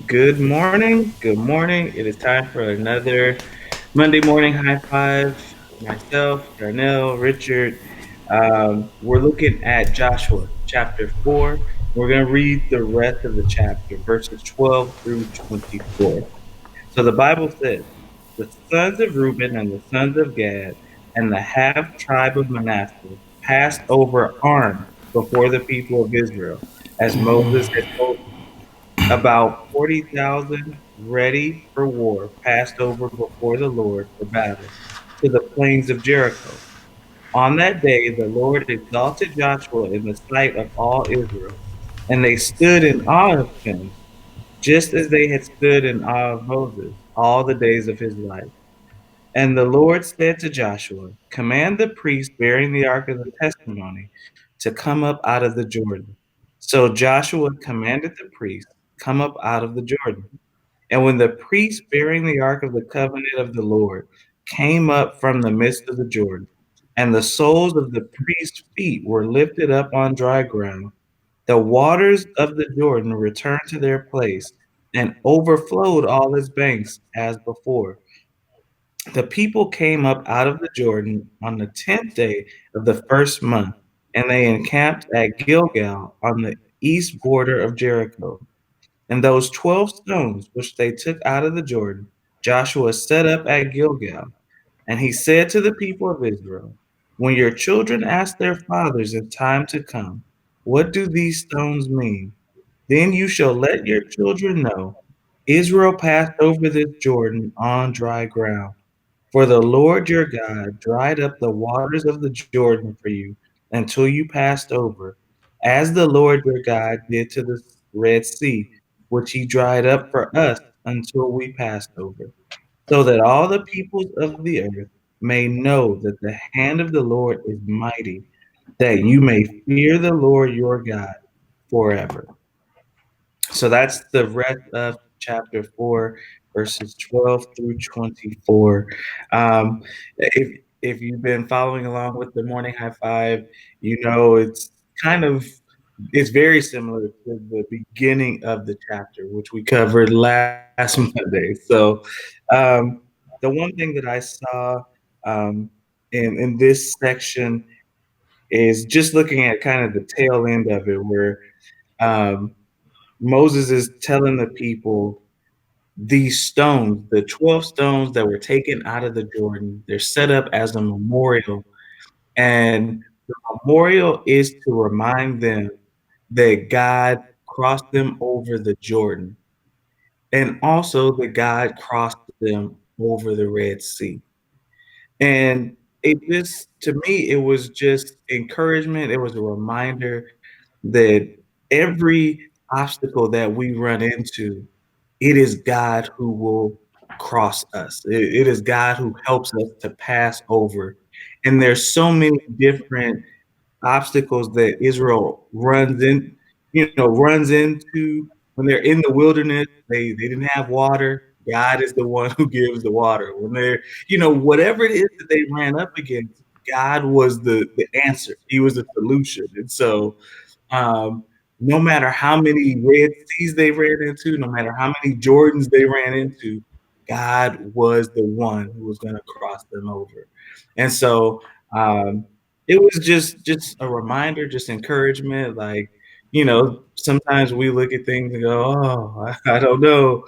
Good morning. Good morning. It is time for another Monday morning high five. Myself, Darnell, Richard. We're looking at Joshua chapter 4. We're going to read the rest of the chapter, verses 12 through 24. So the Bible says, the sons of Reuben and the sons of Gad and the half tribe of Manasseh passed over armed before the people of Israel, as Moses had told them. About 40,000 ready for war passed over before the Lord for battle to the plains of Jericho. On that day, the Lord exalted Joshua in the sight of all Israel, and they stood in awe of him, just as they had stood in awe of Moses all the days of his life. And the Lord said to Joshua, command the priest bearing the ark of the testimony to come up out of the Jordan. So Joshua commanded the priest, come up out of the Jordan. And when the priest bearing the ark of the covenant of the Lord came up from the midst of the Jordan, and the soles of the priest's feet were lifted up on dry ground, the waters of the Jordan returned to their place and overflowed all its banks as before. The people came up out of the Jordan on the 10th day of the first month, and they encamped at Gilgal on the east border of Jericho. And those 12 stones which they took out of the Jordan, Joshua set up at Gilgal. And he said to the people of Israel, when your children ask their fathers in time to come, what do these stones mean? Then you shall let your children know Israel passed over this Jordan on dry ground. For the Lord your God dried up the waters of the Jordan for you until you passed over, as the Lord your God did to the Red Sea, which he dried up for us until we passed over, so that all the peoples of the earth may know that the hand of the Lord is mighty, that you may fear the Lord your God forever. So that's the rest of chapter 4, verses 12 through 24. If you've been following along with the morning high five, you know kind of it's very similar to the beginning of the chapter, which we covered last Monday. So the one thing that I saw um, in this section is just looking at kind of the tail end of it, where um, Moses is telling the people these stones, the 12 stones that were taken out of the Jordan, they're set up as a memorial. And the memorial is to remind them that God crossed them over the Jordan and also that God crossed them over the Red Sea. And it just, to me, it was just encouragement. It was a reminder that every obstacle that we run into, it is God who will cross us. It is God who helps us to pass over. And there's so many different obstacles that Israel runs into when they're in the wilderness. They didn't have water. God is the one who gives the water. When they're, whatever it is that they ran up against, God was the answer. He was the solution. And so um, no matter how many Red Seas they ran into, no matter how many Jordans they ran into, God was the one who was going to cross them over. And so um, it was just a reminder, just encouragement. Like, sometimes we look at things and go, "Oh, I don't know."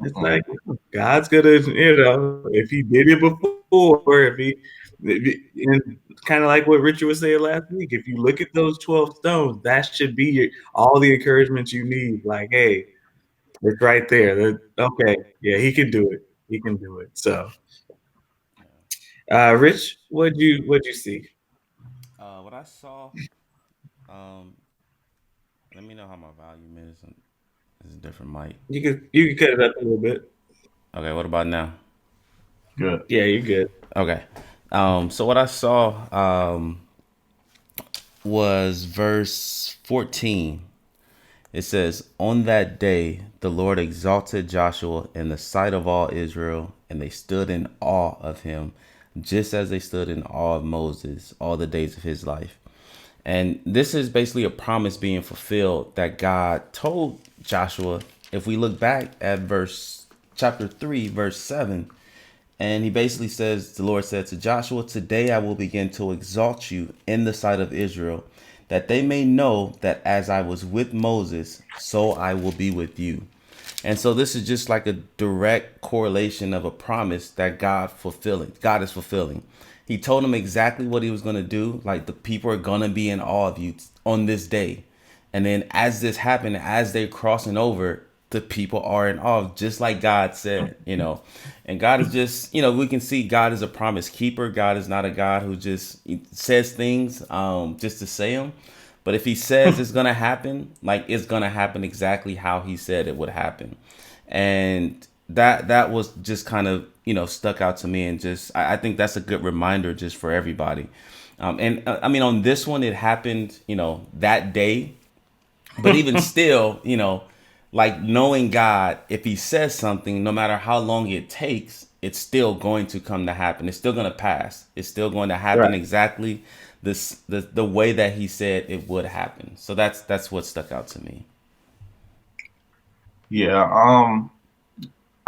It's like God's gonna, if He did it before, and kind of like what Richard was saying last week. If you look at those 12 stones, that should be all the encouragement you need. Like, hey, it's right there. Okay, yeah, He can do it. He can do it. So, Rich, what'd you see? What I saw, um, let me know how my volume is. It's a different mic. You could cut it up a little bit. Okay, what about now? Good. Yeah, you're good. Okay. So what I saw was verse 14. It says, on that day, the Lord exalted Joshua in the sight of all Israel, and they stood in awe of him, just as they stood in awe of Moses all the days of his life. And this is basically a promise being fulfilled that God told Joshua if we look back at verse chapter 3, verse 7, and he basically says, the Lord said to Joshua, "Today I will begin to exalt you in the sight of Israel, that they may know that as I was with Moses, so I will be with you." And so this is just like a direct correlation of a promise that God is fulfilling. He told him exactly what he was going to do. Like, the people are going to be in awe of you on this day. And then as this happened, as they're crossing over, the people are in awe, just like God said, And God is just, we can see God is a promise keeper. God is not a God who just says things just to say them. But if he says it's gonna happen, like, it's gonna happen exactly how he said it would happen. And that was just kind of, stuck out to me. And just, I think that's a good reminder just for everybody. And I mean, on this one, it happened, that day. But even still, like, knowing God, if he says something, no matter how long it takes, it's still going to come to happen. It's still going to pass. It's still going to happen Right. exactly the way that he said it would happen. So that's what stuck out to me. Yeah,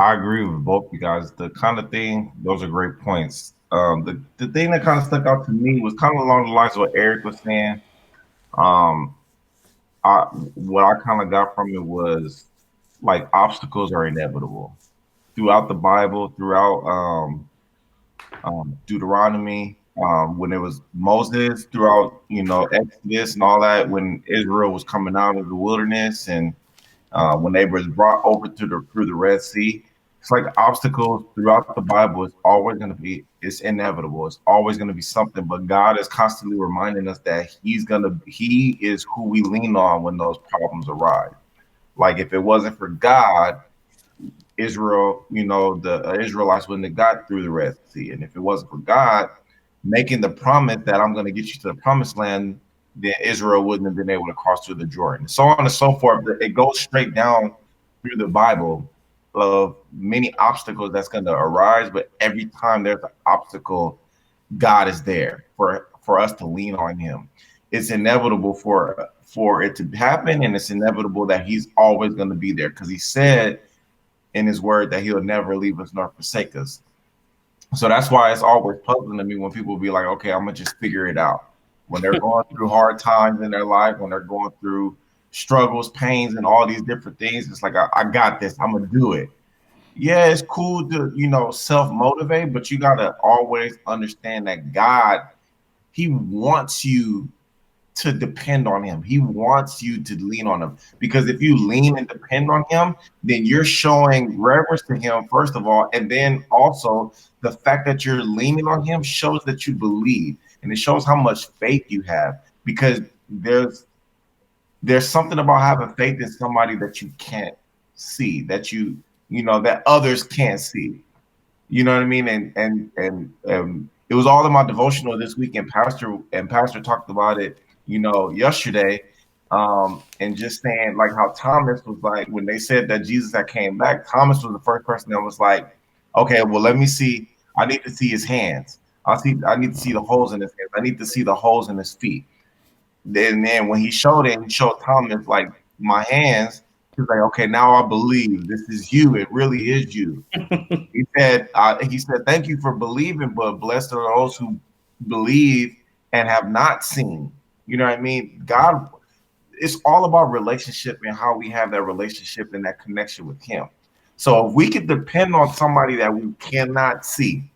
I agree with both you guys. The kind of thing, those are great points. The thing that kind of stuck out to me was kind of along the lines of what Eric was saying. Um, I what I kind of got from it was like obstacles are inevitable throughout the Bible, throughout Deuteronomy, when it was Moses, throughout Exodus and all that, when Israel was coming out of the wilderness, and when they was brought over to the through the Red Sea. It's like obstacles throughout the Bible. It's always going to be. It's inevitable. It's always going to be something. But God is constantly reminding us that He is who we lean on when those problems arise. Like if it wasn't for God, Israel, the Israelites wouldn't have got through the Red Sea. And if it wasn't for God making the promise that I'm going to get you to the promised land, then Israel wouldn't have been able to cross through the Jordan. So on and so forth. It goes straight down through the Bible of many obstacles that's going to arise. But every time there's an obstacle, God is there for us to lean on Him. It's inevitable for it to happen, and it's inevitable that He's always going to be there because He said in His Word that He'll never leave us nor forsake us. So that's why it's always puzzling to me when people be like, okay, I'm gonna just figure it out. When they're going through hard times in their life, when they're going through struggles, pains, and all these different things, it's like, I got this, I'm gonna do it. Yeah, it's cool to, self motivate, but you gotta always understand that God, He wants you to depend on him. He wants you to lean on him because if you lean and depend on him, then you're showing reverence to him, first of all. And then also, the fact that you're leaning on him shows that you believe and it shows how much faith you have because there's something about having faith in somebody that you can't see, that that others can't see. You know what I mean? And it was all in my devotional this week, and Pastor talked about it, yesterday. And just saying like how Thomas was like when they said that Jesus had came back, Thomas was the first person that was like, okay, well, let me see. I need to see his hands. I need to see the holes in his hands. I need to see the holes in his feet. Then when he showed it, he showed Thomas like my hands. He's like, okay, now I believe this is you. It really is you. He said, thank you for believing, but blessed are those who believe and have not seen. You know what I mean? God, it's all about relationship and how we have that relationship and that connection with him. So if we could depend on somebody that we cannot see,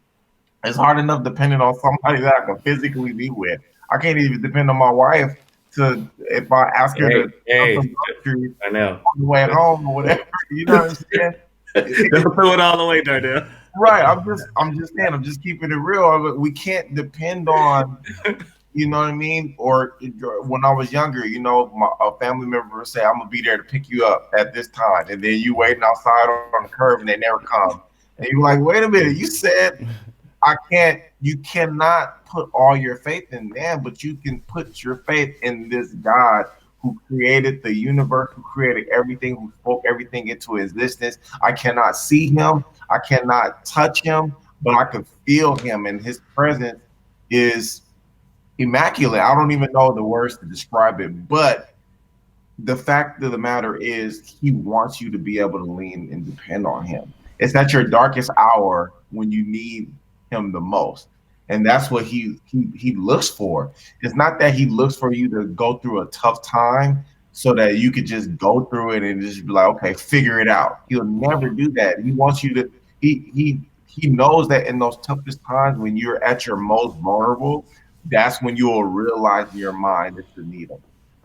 it's hard enough depending on somebody that I can physically be with. I can't even depend on my wife to if I ask her Hey, to come hey, some groceries I know. on the way home or whatever. You know what I'm saying? Don't throw it all away, Darnell. Right. I'm just saying, I'm just keeping it real. We can't depend on, you know what I mean? Or when I was younger, a family member would say, I'm gonna be there to pick you up at this time. And then you waiting outside on the curb and they never come. And you're like, wait a minute, you said you cannot put all your faith in man, but you can put your faith in this God who created the universe, who created everything, who spoke everything into existence. I cannot see him, I cannot touch him, but I can feel him, and his presence is immaculate. I don't even know the words to describe it, but the fact of the matter is, he wants you to be able to lean and depend on him. It's at your darkest hour when you need him the most. And that's what he looks for. It's not that he looks for you to go through a tough time so that you could just go through it and just be like, okay, figure it out. He'll never do that. He wants you to he knows that in those toughest times when you're at your most vulnerable, that's when you will realize in your mind that you need him.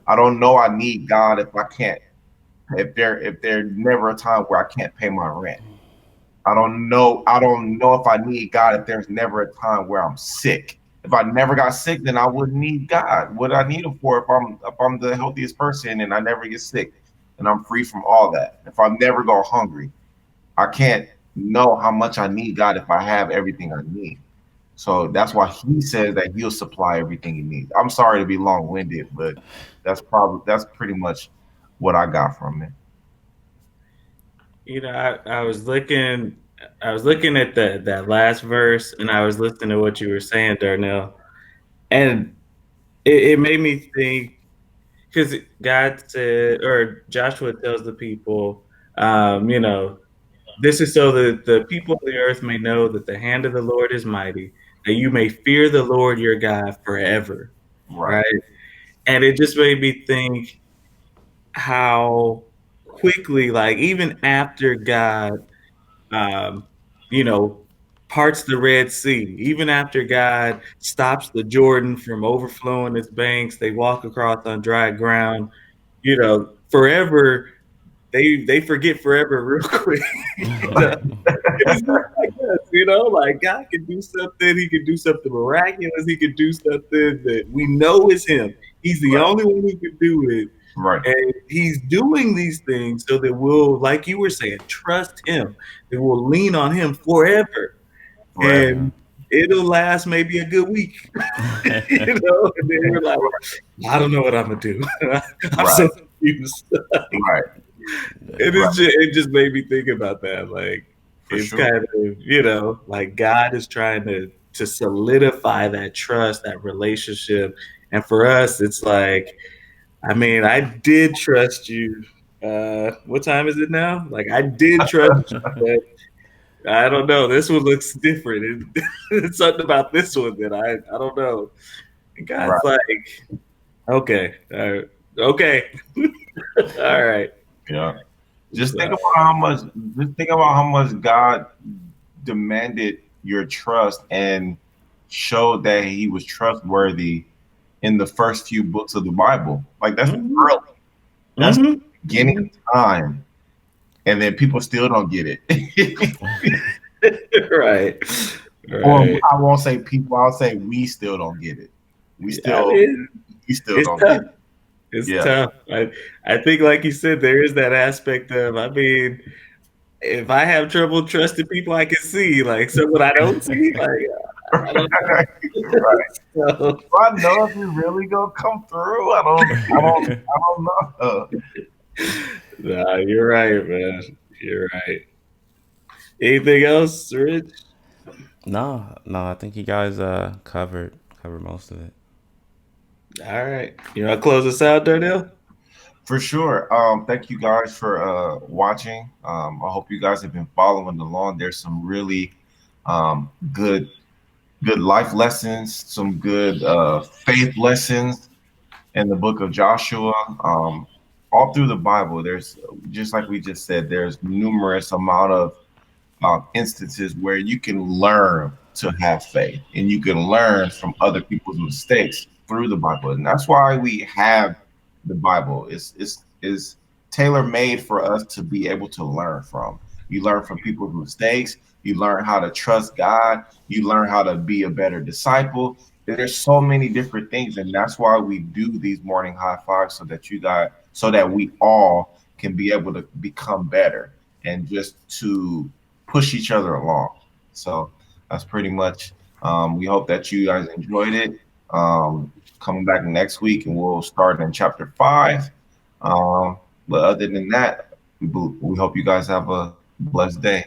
I don't know I need God if I can't if there's never a time where I can't pay my rent. I don't know if I need God if there's never a time where I'm sick. If I never got sick, then I wouldn't need God. What I need him for if I'm the healthiest person and I never get sick and I'm free from all that. If I never go hungry, I can't know how much I need God if I have everything I need. So that's why he says that he'll supply everything he needs. I'm sorry to be long winded, but that's pretty much what I got from it. I was looking at that last verse, and I was listening to what you were saying, Darnell, and it made me think because God said, or Joshua tells the people, you know, this is so that the people of the earth may know that the hand of the Lord is mighty, that you may fear the Lord your God forever, Right. right? And it just made me think how quickly, like even after God, um, you know, parts the Red Sea, even after God stops the Jordan from overflowing its banks, they walk across on dry ground. Forever they forget forever real quick. you know? It's just like us, like God can do something, he can do something miraculous, he can do something that we know is him. He's the Right. only one who can do it. Right. And he's doing these things so that we'll, like you were saying, trust him. That we'll lean on him forever. Forever. And it'll last maybe a good week. And then we're like, I don't know what I'm gonna do. I'm Right. so confused. Right. It just made me think about that. Like For it's sure. kind of, like God is trying to solidify that trust, that relationship. And for us, it's like, I mean, I did trust you. What time is it now? Like I did trust you, but I don't know. This one looks different. It's something about this one that I don't know. And God's Right. like, okay, okay, all right. Yeah. Just think So, about how much. Just think about how much God demanded your trust and showed that He was trustworthy in the first few books of the Bible. Like that's mhm, early. That's the mhm, beginning mhm. of time, and then people still don't get it. Right, Or right. I won't say people. I'll say we still don't get it. We I still mean, we still it's don't get tough. it. It's Yeah. tough. I think, like you said, there is that aspect of. I mean, if I have trouble trusting people I can see, like someone I don't see, like I don't Right. know. Do I know if you really gonna come through? I don't know. Nah, you're right, man. You're right. Anything else, Rich? No, I think you guys covered most of it. All right. You want to close us out, Darnell? For sure. Thank you guys for watching. I hope you guys have been following along. There's some really good life lessons, some good faith lessons in the book of Joshua. All through the Bible, there's just like we just said, there's numerous amount of instances where you can learn to have faith and you can learn from other people's mistakes through the Bible. And that's why we have the Bible. Is tailor made for us to be able to learn from. You learn from people's mistakes. You learn how to trust God. You learn how to be a better disciple. There's so many different things, and that's why we do these morning high fives so that we all can be able to become better and just to push each other along. So that's pretty much. We hope that you guys enjoyed it. Coming back next week, and we'll start in chapter 5. But other than that, we hope you guys have a blessed day.